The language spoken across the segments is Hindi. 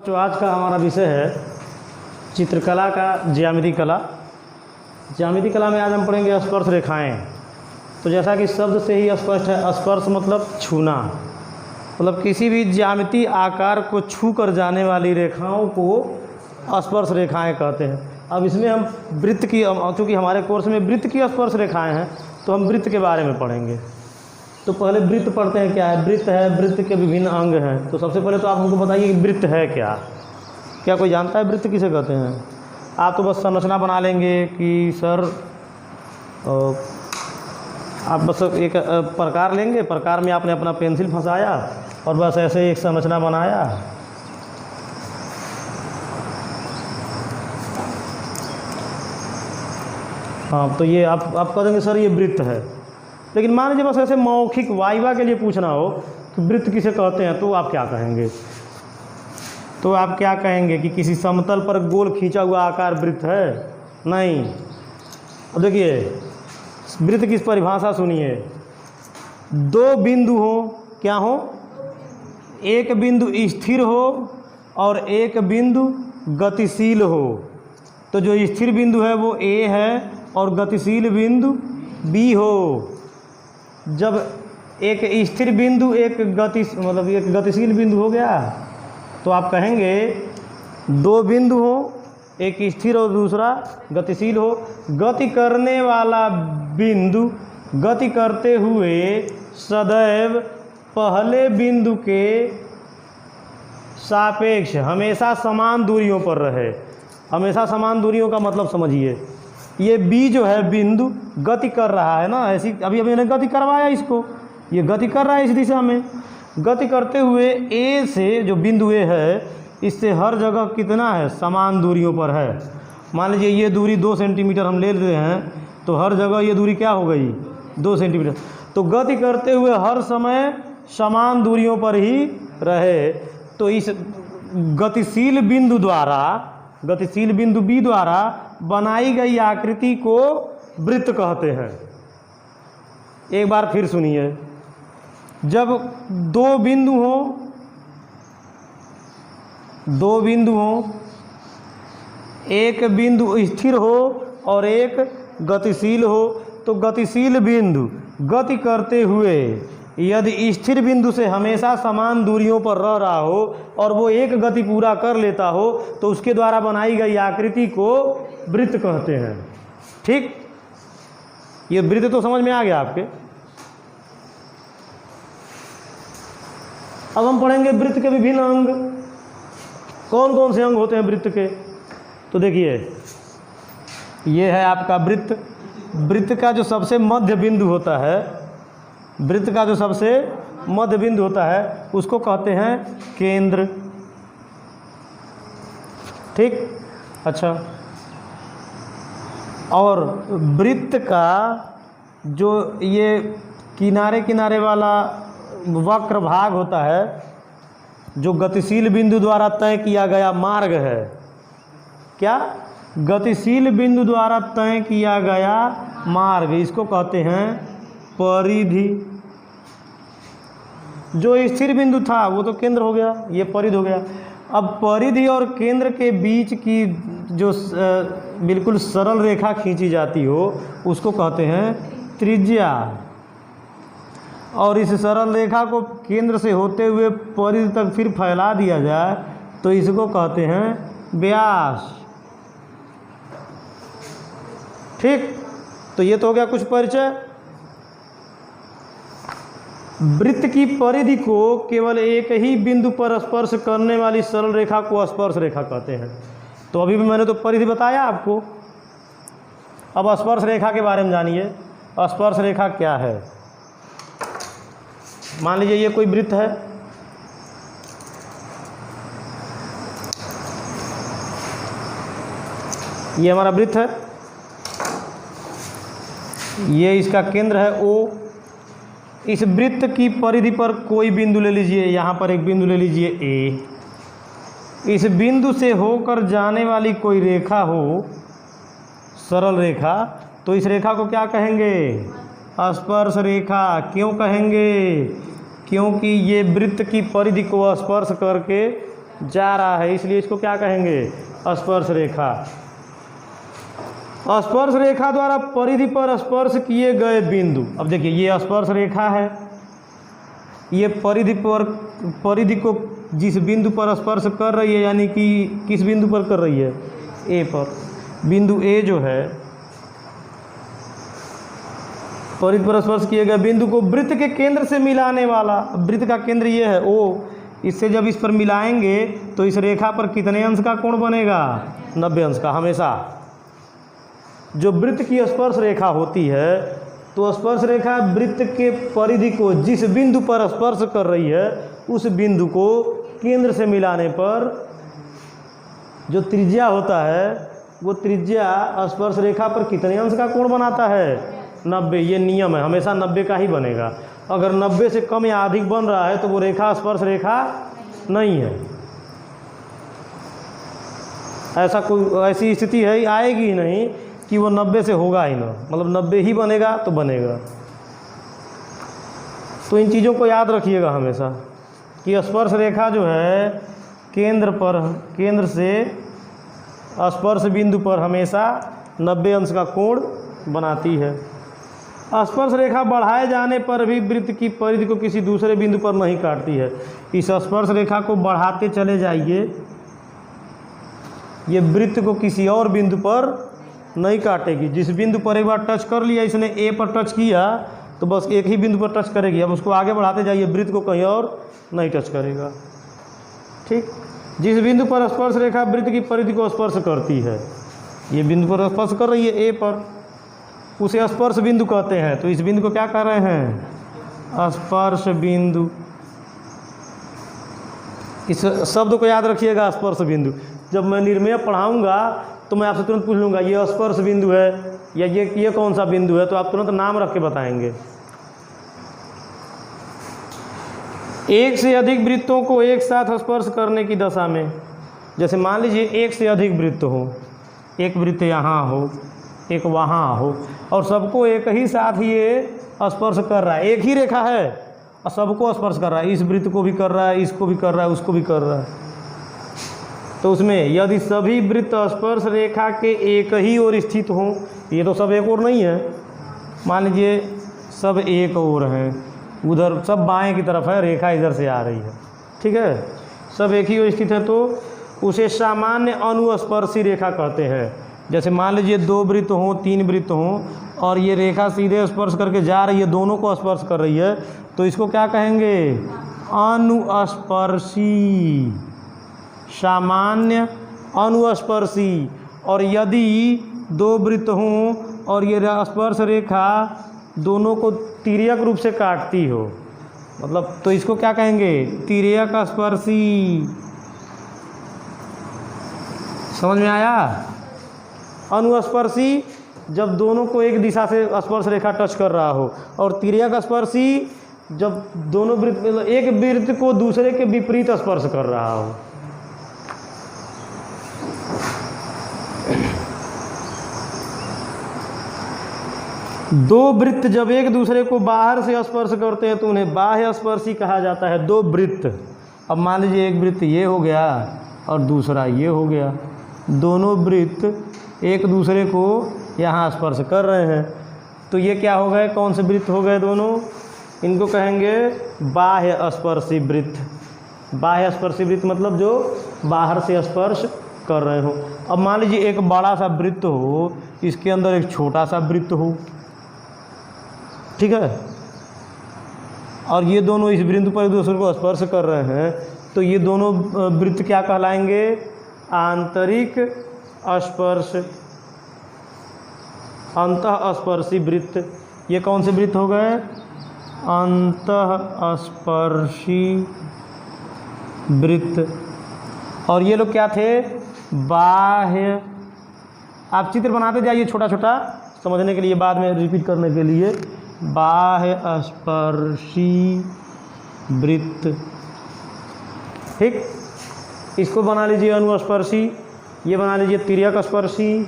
जो आज का हमारा विषय है चित्रकला का ज्यामिति कला। ज्यामिति कला में आज हम पढ़ेंगे स्पर्श रेखाएं। तो जैसा कि शब्द से ही स्पष्ट है, स्पर्श मतलब छूना, मतलब किसी भी ज्यामिति आकार को छू कर जाने वाली रेखाओं को स्पर्श रेखाएं कहते हैं। अब इसमें हम वृत्त की, चूँकि हमारे कोर्स में वृत्त की स्पर्श रेखाएं हैं तो हम वृत्त के बारे में पढ़ेंगे। तो पहले वृत्त पढ़ते हैं। क्या है वृत्त? है वृत्त के विभिन्न अंग हैं। तो सबसे पहले तो आप हमको बताइए कि वृत्त है क्या? क्या कोई जानता है वृत्त किसे कहते हैं? आप तो बस संरचना बना लेंगे कि सर आप बस एक प्रकार लेंगे, प्रकार में आपने अपना पेंसिल फंसाया और बस ऐसे एक संरचना बनाया। हाँ, तो ये आप कह देंगे सर ये वृत्त है। लेकिन मान लीजिए बस ऐसे मौखिक वाइवा के लिए पूछना हो कि वृत्त किसे कहते हैं, तो आप क्या कहेंगे? तो आप क्या कहेंगे कि किसी समतल पर गोल खींचा हुआ आकार वृत्त है? नहीं। अब देखिए वृत्त की परिभाषा सुनिए। दो बिंदु हो, क्या हो? एक बिंदु स्थिर हो और एक बिंदु गतिशील हो। तो जो स्थिर बिंदु है वो A है और गतिशील बिंदु B हो। जब एक स्थिर बिंदु एक गतिशील बिंदु हो गया तो आप कहेंगे दो बिंदु हो, एक स्थिर और दूसरा गतिशील हो। गति करने वाला बिंदु गति करते हुए सदैव पहले बिंदु के सापेक्ष हमेशा समान दूरियों पर रहे। हमेशा समान दूरियों का मतलब समझिए, ये B जो है बिंदु गति कर रहा है ना, ऐसी अभी मैंने गति करवाया इसको, ये गति कर रहा है इस दिशा में। गति करते हुए A से, जो बिंदु A है, इससे हर जगह कितना है? समान दूरियों पर है। मान लीजिए ये दूरी 2 सेंटीमीटर हम ले लेते हैं, तो हर जगह ये दूरी क्या हो गई? 2 सेंटीमीटर। तो गति करते हुए हर समय समान दूरियों पर ही रहे। तो इस गतिशील बिंदु द्वारा, गतिशील बिंदु B द्वारा बनाई गई आकृति को वृत्त कहते हैं। एक बार फिर सुनिए। जब दो बिंदु हो, एक बिंदु स्थिर हो और एक गतिशील हो, तो गतिशील बिंदु गति करते हुए यदि स्थिर बिंदु से हमेशा समान दूरियों पर रह रहा हो और वो एक गति पूरा कर लेता हो, तो उसके द्वारा बनाई गई आकृति को वृत्त कहते हैं। ठीक, ये वृत्त तो समझ में आ गया आपके। अब हम पढ़ेंगे वृत्त के विभिन्न अंग। कौन कौन से अंग होते हैं वृत्त के? तो देखिए ये है आपका वृत्त। वृत्त का जो सबसे मध्य बिंदु होता है, वृत्त का जो सबसे मध्य बिंदु होता है उसको कहते हैं केंद्र। ठीक, अच्छा। और वृत्त का जो ये किनारे किनारे वाला वक्र भाग होता है, जो गतिशील बिंदु द्वारा तय किया गया मार्ग है, क्या? गतिशील बिंदु द्वारा तय किया गया मार्ग, इसको कहते हैं परिधि। जो स्थिर बिंदु था वो तो केंद्र हो गया, ये परिधि हो गया। अब परिधि और केंद्र के बीच की जो बिल्कुल सरल रेखा खींची जाती हो उसको कहते हैं त्रिज्या। और इस सरल रेखा को केंद्र से होते हुए परिधि तक फिर फैला दिया जाए तो इसको कहते हैं व्यास। ठीक, तो ये तो हो गया कुछ परिचय। वृत्त की परिधि को केवल एक ही बिंदु पर स्पर्श करने वाली सरल रेखा को स्पर्श रेखा कहते हैं। तो अभी भी मैंने तो परिधि बताया आपको। अब स्पर्श रेखा के बारे में जानिए। स्पर्श रेखा क्या है? मान लीजिए ये कोई वृत्त है, ये हमारा वृत्त है, ये इसका केंद्र है O। इस वृत्त की परिधि पर कोई बिंदु ले लीजिए, यहाँ पर एक बिंदु ले लीजिए A। इस बिंदु से होकर जाने वाली कोई रेखा हो, सरल रेखा, तो इस रेखा को क्या कहेंगे? स्पर्श रेखा। क्यों कहेंगे? क्योंकि ये वृत्त की परिधि को स्पर्श करके जा रहा है, इसलिए इसको क्या कहेंगे? स्पर्श रेखा। स्पर्श रेखा द्वारा परिधि पर स्पर्श किए गए बिंदु। अब देखिए ये स्पर्श रेखा है, ये परिधि को जिस बिंदु पर स्पर्श कर रही है, यानी कि किस बिंदु पर कर रही है? ए पर। बिंदु ए जो है परिधि पर स्पर्श किए गए बिंदु को वृत्त के केंद्र से मिलाने वाला। वृत्त का केंद्र ये है O, इससे जब इस पर मिलाएंगे तो इस रेखा पर कितने अंश का कोण बनेगा? 90 अंश का। हमेशा जो वृत्त की स्पर्श रेखा होती है, तो स्पर्श रेखा वृत्त के परिधि को जिस बिंदु पर स्पर्श कर रही है, उस बिंदु को केंद्र से मिलाने पर जो त्रिज्या होता है, वो त्रिज्या स्पर्श रेखा पर कितने अंश का कोण बनाता है? 90। ये नियम है, हमेशा 90 का ही बनेगा। अगर 90 से कम या अधिक बन रहा है तो वो रेखा स्पर्श रेखा नहीं है। ऐसा कोई ऐसी स्थिति है, आएगी ही नहीं कि वो 90 से होगा ही ना, मतलब 90 ही बनेगा तो बनेगा। तो इन चीज़ों को याद रखिएगा हमेशा कि स्पर्श रेखा जो है केंद्र से स्पर्श बिंदु पर हमेशा 90 अंश का कोण बनाती है। स्पर्श रेखा बढ़ाए जाने पर भी वृत्त की परिधि को किसी दूसरे बिंदु पर नहीं काटती है। इस स्पर्श रेखा को बढ़ाते चले जाइए, ये वृत्त को किसी और बिंदु पर नहीं काटेगी। जिस बिंदु पर एक बार टच कर लिया इसने, ए पर टच किया, तो बस एक ही बिंदु पर टच करेगी। अब उसको आगे बढ़ाते जाइए, वृत्त को कहीं और नहीं टच करेगा। ठीक, जिस बिंदु पर स्पर्श रेखा वृत्त की परिधि को स्पर्श करती है, ये बिंदु पर स्पर्श कर रही है ए पर, उसे स्पर्श बिंदु कहते हैं। तो इस बिंदु को क्या कर रहे हैं? स्पर्श बिंदु। इस शब्द को याद रखिएगा, स्पर्श बिंदु। जब मैं निर्मेय पढ़ाऊंगा तो मैं आपसे तुरंत पूछ लूँगा ये स्पर्श बिंदु है या ये कौन सा बिंदु है, तो आप तुरंत नाम रख के बताएंगे। एक से अधिक वृत्तों को एक साथ स्पर्श करने की दशा में, जैसे मान लीजिए एक से अधिक वृत्त हो, एक वृत्त यहाँ हो, एक वहाँ हो, और सबको एक ही साथ ये स्पर्श कर रहा है। एक ही रेखा है और सबको स्पर्श कर रहा है, इस वृत्त को भी कर रहा है, इसको भी कर रहा है, उसको भी कर रहा है। तो उसमें यदि सभी वृत्त स्पर्श रेखा के एक ही ओर स्थित हों, ये तो सब एक ओर नहीं है, मान लीजिए सब एक ओर हैं, उधर सब बाएं की तरफ है, रेखा इधर से आ रही है, ठीक है, सब एक ही ओर स्थित है, तो उसे सामान्य अनुस्पर्शी रेखा कहते हैं। जैसे मान लीजिए 2 वृत्त हों, 3 वृत्त हों, और ये रेखा सीधे स्पर्श करके जा रही है, दोनों को स्पर्श कर रही है, तो इसको क्या कहेंगे? अनुस्पर्शी, सामान्य अनुस्पर्शी। और यदि 2 वृत्त हों और ये स्पर्श रेखा दोनों को तिर्यक रूप से काटती हो, मतलब, तो इसको क्या कहेंगे? तिर्यक स्पर्शी। समझ में आया? अनुस्पर्शी जब दोनों को एक दिशा से स्पर्श रेखा टच कर रहा हो, और तिर्यक स्पर्शी जब दोनों वृत्त, एक वृत्त को दूसरे के विपरीत स्पर्श कर रहा हो। दो वृत्त जब एक दूसरे को बाहर से स्पर्श करते हैं तो उन्हें बाह्य स्पर्शी कहा जाता है। 2 वृत्त, अब मान लीजिए एक वृत्त ये हो गया और दूसरा ये हो गया, दोनों वृत्त एक दूसरे को यहाँ स्पर्श कर रहे हैं, तो ये क्या हो गए? कौन से वृत्त हो गए दोनों? इनको कहेंगे बाह्य स्पर्शी वृत्त। बाह्य स्पर्शी वृत्त मतलब जो बाहर से स्पर्श कर रहे हो। अब मान लीजिए एक बड़ा सा वृत्त हो, इसके अंदर एक छोटा सा वृत्त हो, ठीक है, और ये दोनों इस बिंदु पर एक दूसरे को स्पर्श कर रहे हैं, तो ये दोनों वृत्त क्या कहलाएंगे? आंतरिक स्पर्श, अंतःस्पर्शी वृत्त। ये कौन से वृत्त हो गए? अंतःस्पर्शी वृत्त। और ये लोग क्या थे? बाह्य। आप चित्र बनाते जाइए छोटा छोटा, समझने के लिए, बाद में रिपीट करने के लिए। बाह्य स्पर्शी वृत्त, ठीक। इसको बना लीजिए अनुस्पर्शी, ये बना लीजिए तिर्यक स्पर्शी।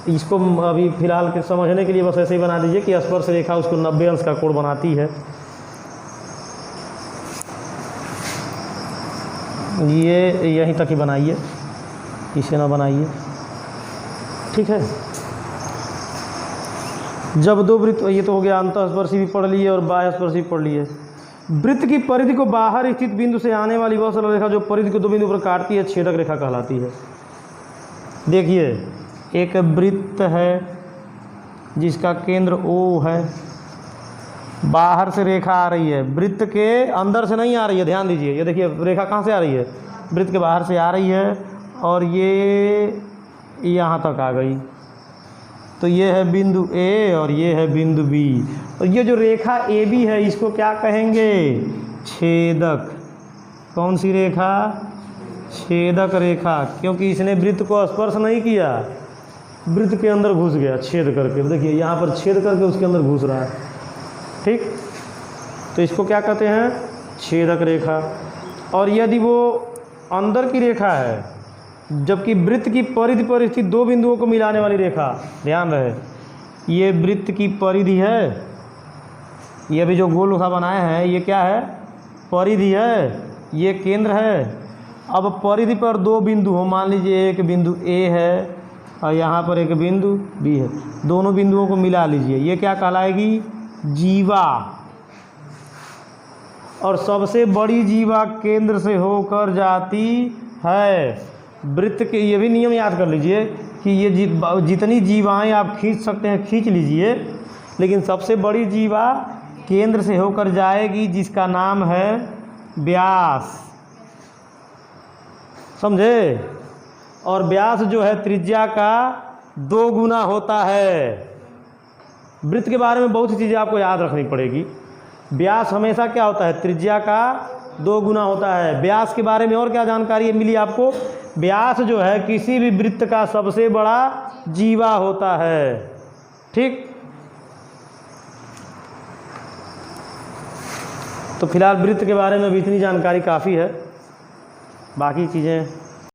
इसको अभी फिलहाल के समझने के लिए बस ऐसे ही बना दीजिए कि स्पर्श रेखा उसको 90 अंश का कोण बनाती है। ये यहीं तक ही बनाइए, इसे ना बनाइए, ठीक है। जब दो वृत्त, ये तो हो गया अंतःस्पर्शी भी पढ़ लिए और बाह्यस्पर्शी भी पढ़ लिए। वृत्त की परिधि को बाहर स्थित बिंदु से आने वाली वह सरल रेखा जो परिधि को दो बिंदु पर काटती है छेदक रेखा कहलाती है। देखिए, एक वृत्त है जिसका केंद्र O है, बाहर से रेखा आ रही है, वृत्त के अंदर से नहीं आ रही है, ध्यान दीजिए। ये देखिए रेखा कहाँ से आ रही है, वृत्त के बाहर से आ रही है और ये यहाँ तक आ गई। तो ये है बिंदु A और ये है बिंदु B, और ये जो रेखा AB है इसको क्या कहेंगे, छेदक। कौन सी रेखा, छेदक रेखा, क्योंकि इसने वृत्त को स्पर्श नहीं किया, वृत्त के अंदर घुस गया छेद करके। देखिए यहाँ पर छेद करके उसके अंदर घुस रहा है, ठीक। तो इसको क्या कहते हैं, छेदक रेखा। और यदि वो अंदर की रेखा है, जबकि वृत्त की परिधि पर स्थित दो बिंदुओं को मिलाने वाली रेखा, ध्यान रहे, ये वृत्त की परिधि है, ये अभी जो गोल रेखा बनाए हैं ये क्या है, परिधि है, ये केंद्र है। अब परिधि पर दो बिंदु हो, मान लीजिए एक बिंदु A है और यहाँ पर एक बिंदु B है, दोनों बिंदुओं को मिला लीजिए, ये क्या कहलाएगी, जीवा। और सबसे बड़ी जीवा केंद्र से होकर जाती है। वृत्त के ये भी नियम याद कर लीजिए कि ये जितनी जीवाएं आप खींच सकते हैं खींच लीजिए, लेकिन सबसे बड़ी जीवा केंद्र से होकर जाएगी जिसका नाम है व्यास, समझे। और व्यास जो है त्रिज्या का 2 गुना होता है। वृत्त के बारे में बहुत सी चीज़ें आपको याद रखनी पड़ेगी। व्यास हमेशा क्या होता है, त्रिज्या का 2 गुना होता है। व्यास के बारे में और क्या जानकारी मिली आपको, व्यास जो है किसी भी वृत्त का सबसे बड़ा जीवा होता है, ठीक। तो फिलहाल वृत्त के बारे में भी इतनी जानकारी काफ़ी है, बाकी चीज़ें